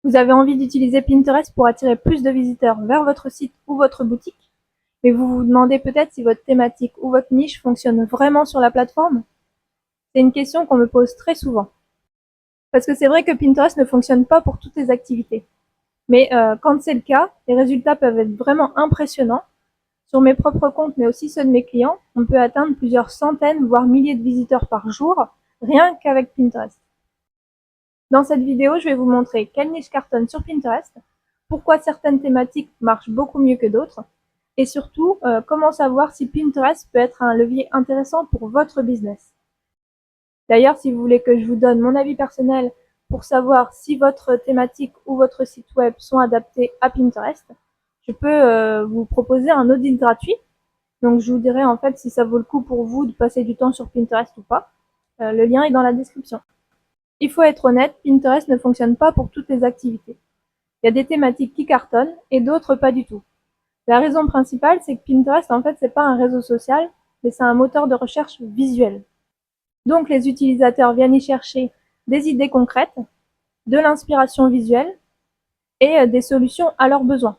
Vous avez envie d'utiliser Pinterest pour attirer plus de visiteurs vers votre site ou votre boutique, mais vous vous demandez peut-être si votre thématique ou votre niche fonctionne vraiment sur la plateforme? C'est une question qu'on me pose très souvent. Parce que c'est vrai que Pinterest ne fonctionne pas pour toutes les activités. Mais quand c'est le cas, les résultats peuvent être vraiment impressionnants. Sur mes propres comptes, mais aussi ceux de mes clients, on peut atteindre plusieurs centaines, voire milliers de visiteurs par jour, rien qu'avec Pinterest. Dans cette vidéo, je vais vous montrer quelle niche cartonne sur Pinterest, pourquoi certaines thématiques marchent beaucoup mieux que d'autres, et surtout, comment savoir si Pinterest peut être un levier intéressant pour votre business. D'ailleurs, si vous voulez que je vous donne mon avis personnel pour savoir si votre thématique ou votre site web sont adaptés à Pinterest, je peux vous proposer un audit gratuit. Donc je vous dirai en fait si ça vaut le coup pour vous de passer du temps sur Pinterest ou pas. Le lien est dans la description. Il faut être honnête, Pinterest ne fonctionne pas pour toutes les activités. Il y a des thématiques qui cartonnent et d'autres pas du tout. La raison principale, c'est que Pinterest en fait c'est pas un réseau social, mais c'est un moteur de recherche visuel. Donc les utilisateurs viennent y chercher des idées concrètes, de l'inspiration visuelle et des solutions à leurs besoins.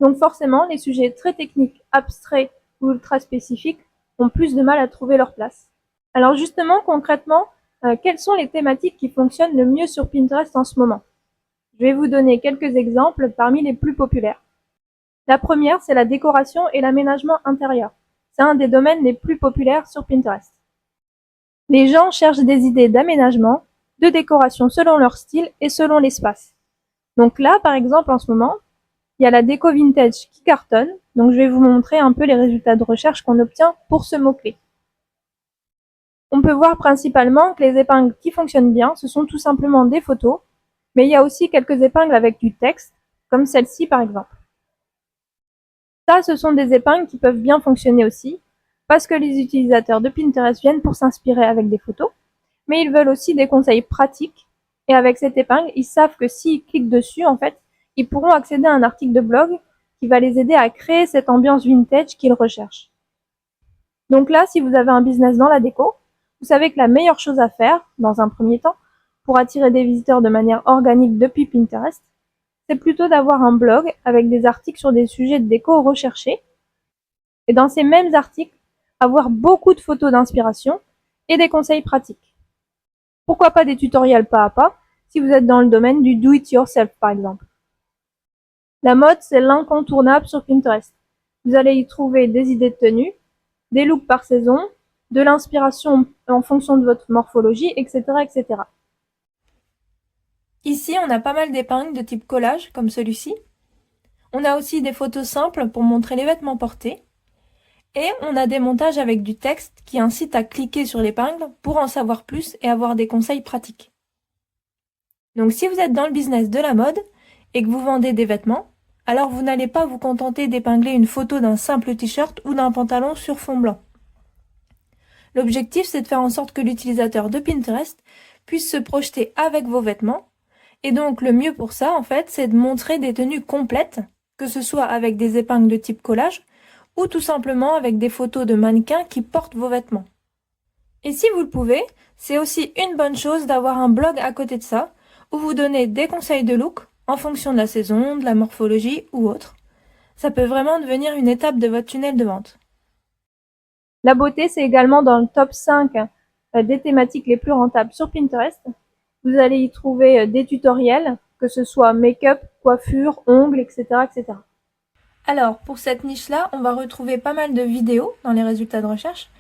Donc forcément, les sujets très techniques, abstraits ou ultra spécifiques ont plus de mal à trouver leur place. Alors justement, concrètement, quelles sont les thématiques qui fonctionnent le mieux sur Pinterest en ce moment? Je vais vous donner quelques exemples parmi les plus populaires. La première, c'est la décoration et l'aménagement intérieur. C'est un des domaines les plus populaires sur Pinterest. Les gens cherchent des idées d'aménagement, de décoration selon leur style et selon l'espace. Donc là, par exemple, en ce moment, il y a la déco vintage qui cartonne, donc je vais vous montrer un peu les résultats de recherche qu'on obtient pour ce mot-clé. On peut voir principalement que les épingles qui fonctionnent bien, ce sont tout simplement des photos, mais il y a aussi quelques épingles avec du texte, comme celle-ci par exemple. Ça, ce sont des épingles qui peuvent bien fonctionner aussi, parce que les utilisateurs de Pinterest viennent pour s'inspirer avec des photos, mais ils veulent aussi des conseils pratiques, et avec cette épingle, ils savent que s'ils cliquent dessus, en fait, ils pourront accéder à un article de blog qui va les aider à créer cette ambiance vintage qu'ils recherchent. Donc là, si vous avez un business dans la déco, vous savez que la meilleure chose à faire, dans un premier temps, pour attirer des visiteurs de manière organique depuis Pinterest, c'est plutôt d'avoir un blog avec des articles sur des sujets de déco recherchés, et dans ces mêmes articles, avoir beaucoup de photos d'inspiration et des conseils pratiques. Pourquoi pas des tutoriels pas à pas, si vous êtes dans le domaine du do-it-yourself par exemple. La mode, c'est l'incontournable sur Pinterest. Vous allez y trouver des idées de tenue, des looks par saison, de l'inspiration en fonction de votre morphologie, etc., etc. Ici, on a pas mal d'épingles de type collage, comme celui-ci. On a aussi des photos simples pour montrer les vêtements portés. Et on a des montages avec du texte qui incitent à cliquer sur l'épingle pour en savoir plus et avoir des conseils pratiques. Donc si vous êtes dans le business de la mode et que vous vendez des vêtements, alors vous n'allez pas vous contenter d'épingler une photo d'un simple t-shirt ou d'un pantalon sur fond blanc. L'objectif, c'est de faire en sorte que l'utilisateur de Pinterest puisse se projeter avec vos vêtements. Et donc le mieux pour ça, en fait, c'est de montrer des tenues complètes, que ce soit avec des épingles de type collage, ou tout simplement avec des photos de mannequins qui portent vos vêtements. Et si vous le pouvez, c'est aussi une bonne chose d'avoir un blog à côté de ça, où vous donnez des conseils de look en fonction de la saison, de la morphologie ou autre. Ça peut vraiment devenir une étape de votre tunnel de vente. La beauté, c'est également dans le top 5 des thématiques les plus rentables sur Pinterest. Vous allez y trouver des tutoriels, que ce soit make-up, coiffure, ongles, etc., etc. Alors, pour cette niche-là, on va retrouver pas mal de vidéos dans les résultats de recherche,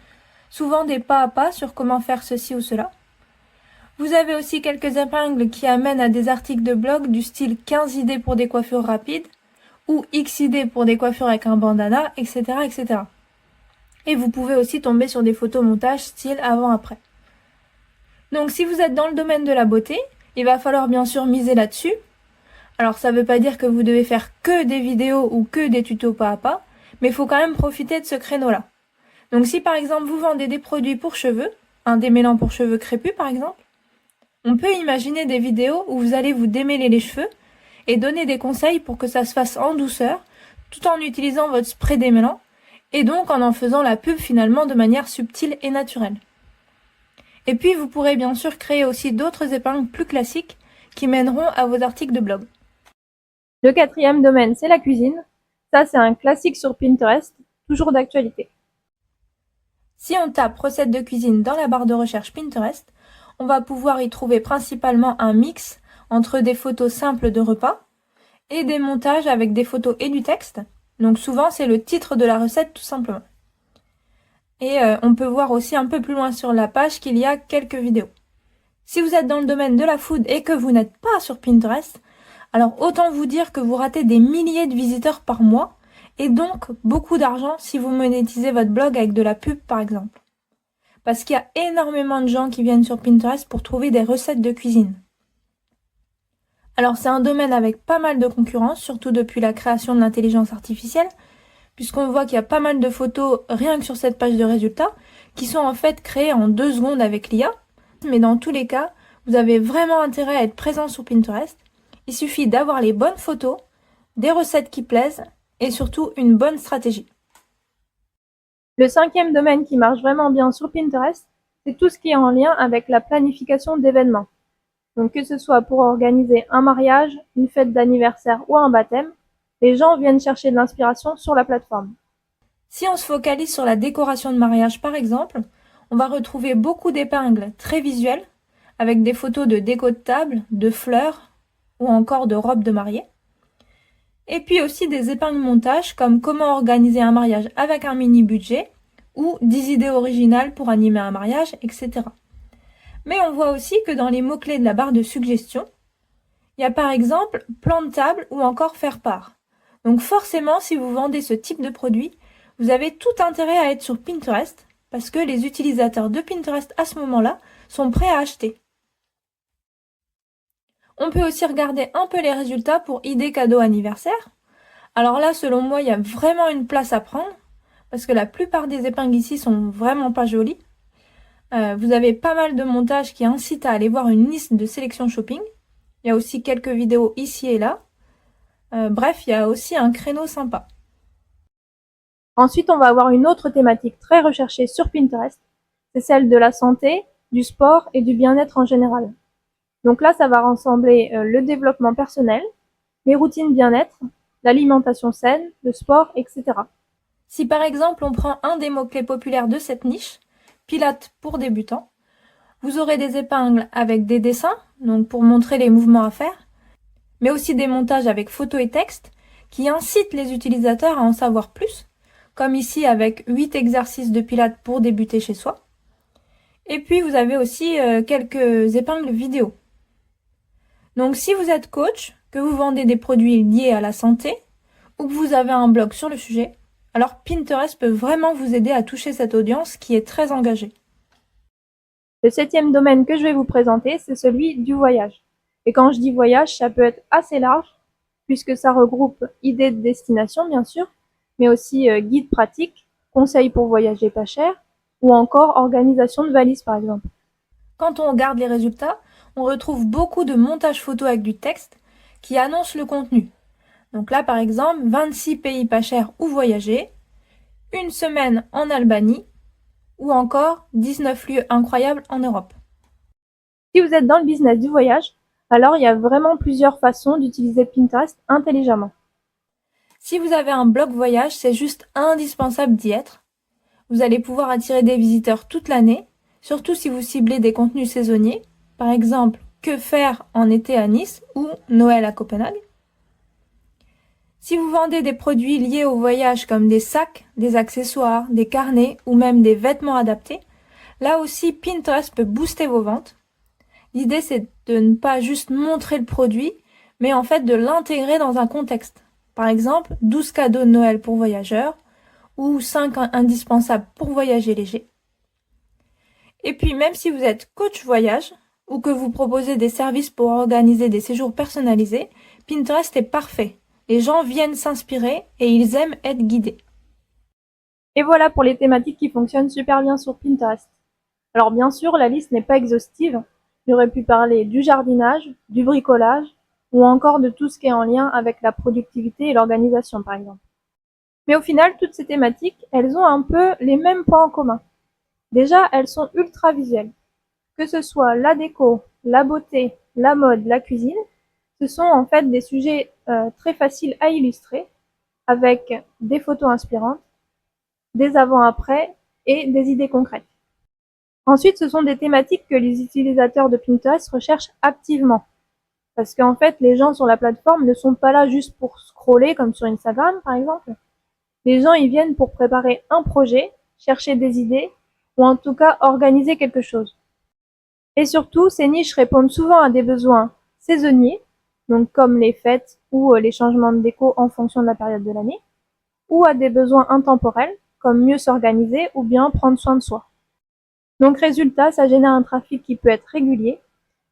souvent des pas à pas sur comment faire ceci ou cela. Vous avez aussi quelques épingles qui amènent à des articles de blog du style 15 idées pour des coiffures rapides ou X idées pour des coiffures avec un bandana, etc., etc. Et vous pouvez aussi tomber sur des photos montage style avant-après. Donc si vous êtes dans le domaine de la beauté, il va falloir bien sûr miser là-dessus. Alors ça veut pas dire que vous devez faire que des vidéos ou que des tutos pas à pas, mais il faut quand même profiter de ce créneau-là. Donc si par exemple vous vendez des produits pour cheveux, un démêlant pour cheveux crépus par exemple, on peut imaginer des vidéos où vous allez vous démêler les cheveux et donner des conseils pour que ça se fasse en douceur, tout en utilisant votre spray démêlant, et donc en faisant la pub finalement de manière subtile et naturelle. Et puis vous pourrez bien sûr créer aussi d'autres épingles plus classiques qui mèneront à vos articles de blog. Le quatrième domaine, c'est la cuisine. Ça, c'est un classique sur Pinterest, toujours d'actualité. Si on tape recettes de cuisine dans la barre de recherche Pinterest, on va pouvoir y trouver principalement un mix entre des photos simples de repas et des montages avec des photos et du texte. Donc souvent, c'est le titre de la recette tout simplement. Et on peut voir aussi un peu plus loin sur la page qu'il y a quelques vidéos. Si vous êtes dans le domaine de la food et que vous n'êtes pas sur Pinterest, alors autant vous dire que vous ratez des milliers de visiteurs par mois et donc beaucoup d'argent si vous monétisez votre blog avec de la pub par exemple. Parce qu'il y a énormément de gens qui viennent sur Pinterest pour trouver des recettes de cuisine. Alors c'est un domaine avec pas mal de concurrence, surtout depuis la création de l'intelligence artificielle, puisqu'on voit qu'il y a pas mal de photos rien que sur cette page de résultats qui sont en fait créées en 2 secondes avec l'IA. Mais dans tous les cas, vous avez vraiment intérêt à être présent sur Pinterest. Il suffit d'avoir les bonnes photos, des recettes qui plaisent et surtout une bonne stratégie. Le cinquième domaine qui marche vraiment bien sur Pinterest, c'est tout ce qui est en lien avec la planification d'événements. Donc que ce soit pour organiser un mariage, une fête d'anniversaire ou un baptême, les gens viennent chercher de l'inspiration sur la plateforme. Si on se focalise sur la décoration de mariage par exemple, on va retrouver beaucoup d'épingles très visuelles, avec des photos de déco de table, de fleurs ou encore de robes de mariée. Et puis aussi des épingles montage comme comment organiser un mariage avec un mini budget ou 10 idées originales pour animer un mariage, etc. Mais on voit aussi que dans les mots-clés de la barre de suggestions, il y a par exemple plan de table ou encore faire part. Donc forcément, si vous vendez ce type de produit, vous avez tout intérêt à être sur Pinterest parce que les utilisateurs de Pinterest à ce moment-là sont prêts à acheter. On peut aussi regarder un peu les résultats pour idées cadeaux anniversaire. Alors là, selon moi, il y a vraiment une place à prendre parce que la plupart des épingles ici sont vraiment pas jolies. Vous avez pas mal de montages qui incitent à aller voir une liste de sélection shopping. Il y a aussi quelques vidéos ici et là. Bref, il y a aussi un créneau sympa. Ensuite, on va avoir une autre thématique très recherchée sur Pinterest. C'est celle de la santé, du sport et du bien-être en général. Donc là, ça va rassembler le développement personnel, les routines bien-être, l'alimentation saine, le sport, etc. Si par exemple on prend un des mots-clés populaires de cette niche, Pilates pour débutants, vous aurez des épingles avec des dessins, donc pour montrer les mouvements à faire, mais aussi des montages avec photos et textes qui incitent les utilisateurs à en savoir plus, comme ici avec 8 exercices de Pilates pour débuter chez soi. Et puis vous avez aussi quelques épingles vidéo. Donc si vous êtes coach, que vous vendez des produits liés à la santé, ou que vous avez un blog sur le sujet, alors Pinterest peut vraiment vous aider à toucher cette audience qui est très engagée. Le septième domaine que je vais vous présenter, c'est celui du voyage. Et quand je dis voyage, ça peut être assez large, puisque ça regroupe idées de destination, bien sûr, mais aussi guides pratiques, conseils pour voyager pas cher, ou encore organisation de valises, par exemple. Quand on regarde les résultats, on retrouve beaucoup de montages photos avec du texte qui annoncent le contenu. Donc là, par exemple, 26 pays pas chers où voyager, une semaine en Albanie, ou encore 19 lieux incroyables en Europe. Si vous êtes dans le business du voyage, alors il y a vraiment plusieurs façons d'utiliser Pinterest intelligemment. Si vous avez un blog voyage, c'est juste indispensable d'y être. Vous allez pouvoir attirer des visiteurs toute l'année, surtout si vous ciblez des contenus saisonniers, par exemple que faire en été à Nice ou Noël à Copenhague. Si vous vendez des produits liés au voyage comme des sacs, des accessoires, des carnets ou même des vêtements adaptés, là aussi Pinterest peut booster vos ventes. L'idée c'est de ne pas juste montrer le produit, mais en fait de l'intégrer dans un contexte. Par exemple, 12 cadeaux de Noël pour voyageurs ou 5 indispensables pour voyager léger. Et puis même si vous êtes coach voyage ou que vous proposez des services pour organiser des séjours personnalisés, Pinterest est parfait. Les gens viennent s'inspirer et ils aiment être guidés. Et voilà pour les thématiques qui fonctionnent super bien sur Pinterest. Alors bien sûr, la liste n'est pas exhaustive. J'aurais pu parler du jardinage, du bricolage, ou encore de tout ce qui est en lien avec la productivité et l'organisation par exemple. Mais au final, toutes ces thématiques, elles ont un peu les mêmes points en commun. Déjà, elles sont ultra visuelles. Que ce soit la déco, la beauté, la mode, la cuisine, ce sont en fait des sujets très faciles à illustrer avec des photos inspirantes, des avant-après et des idées concrètes. Ensuite, ce sont des thématiques que les utilisateurs de Pinterest recherchent activement. Parce qu'en fait, les gens sur la plateforme ne sont pas là juste pour scroller comme sur Instagram par exemple. Les gens y viennent pour préparer un projet, chercher des idées ou en tout cas organiser quelque chose. Et surtout, ces niches répondent souvent à des besoins saisonniers, donc comme les fêtes ou les changements de déco en fonction de la période de l'année, ou à des besoins intemporels, comme mieux s'organiser ou bien prendre soin de soi. Donc résultat, ça génère un trafic qui peut être régulier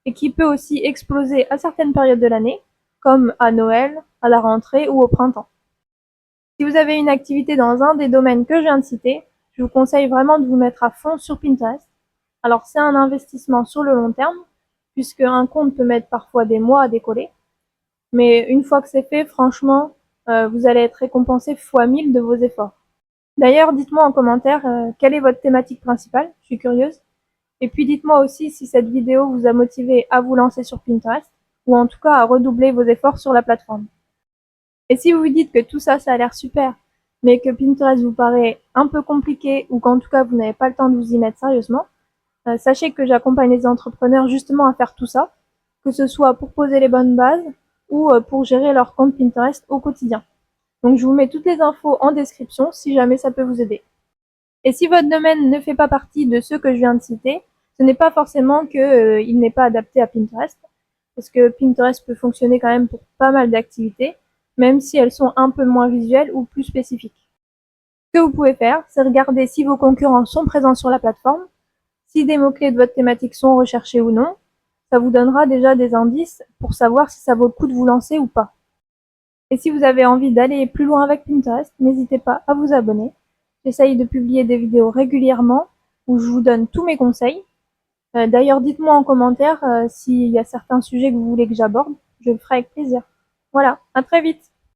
et qui peut aussi exploser à certaines périodes de l'année, comme à Noël, à la rentrée ou au printemps. Si vous avez une activité dans un des domaines que je viens de citer, je vous conseille vraiment de vous mettre à fond sur Pinterest. Alors c'est un investissement sur le long terme, puisque un compte peut mettre parfois des mois à décoller, mais une fois que c'est fait, franchement, vous allez être récompensé fois 1000 de vos efforts. D'ailleurs, dites-moi en commentaire quelle est votre thématique principale, je suis curieuse. Et puis dites-moi aussi si cette vidéo vous a motivé à vous lancer sur Pinterest, ou en tout cas à redoubler vos efforts sur la plateforme. Et si vous vous dites que tout ça, ça a l'air super, mais que Pinterest vous paraît un peu compliqué, ou qu'en tout cas vous n'avez pas le temps de vous y mettre sérieusement, sachez que j'accompagne les entrepreneurs justement à faire tout ça, que ce soit pour poser les bonnes bases, ou pour gérer leur compte Pinterest au quotidien. Donc je vous mets toutes les infos en description si jamais ça peut vous aider. Et si votre domaine ne fait pas partie de ceux que je viens de citer, ce n'est pas forcément qu'il n'est pas adapté à Pinterest, parce que Pinterest peut fonctionner quand même pour pas mal d'activités, même si elles sont un peu moins visuelles ou plus spécifiques. Ce que vous pouvez faire, c'est regarder si vos concurrents sont présents sur la plateforme, si des mots-clés de votre thématique sont recherchés ou non. Ça vous donnera déjà des indices pour savoir si ça vaut le coup de vous lancer ou pas. Et si vous avez envie d'aller plus loin avec Pinterest, n'hésitez pas à vous abonner. J'essaye de publier des vidéos régulièrement où je vous donne tous mes conseils. D'ailleurs, dites-moi en commentaire s'il y a certains sujets que vous voulez que j'aborde. Je le ferai avec plaisir. Voilà, à très vite!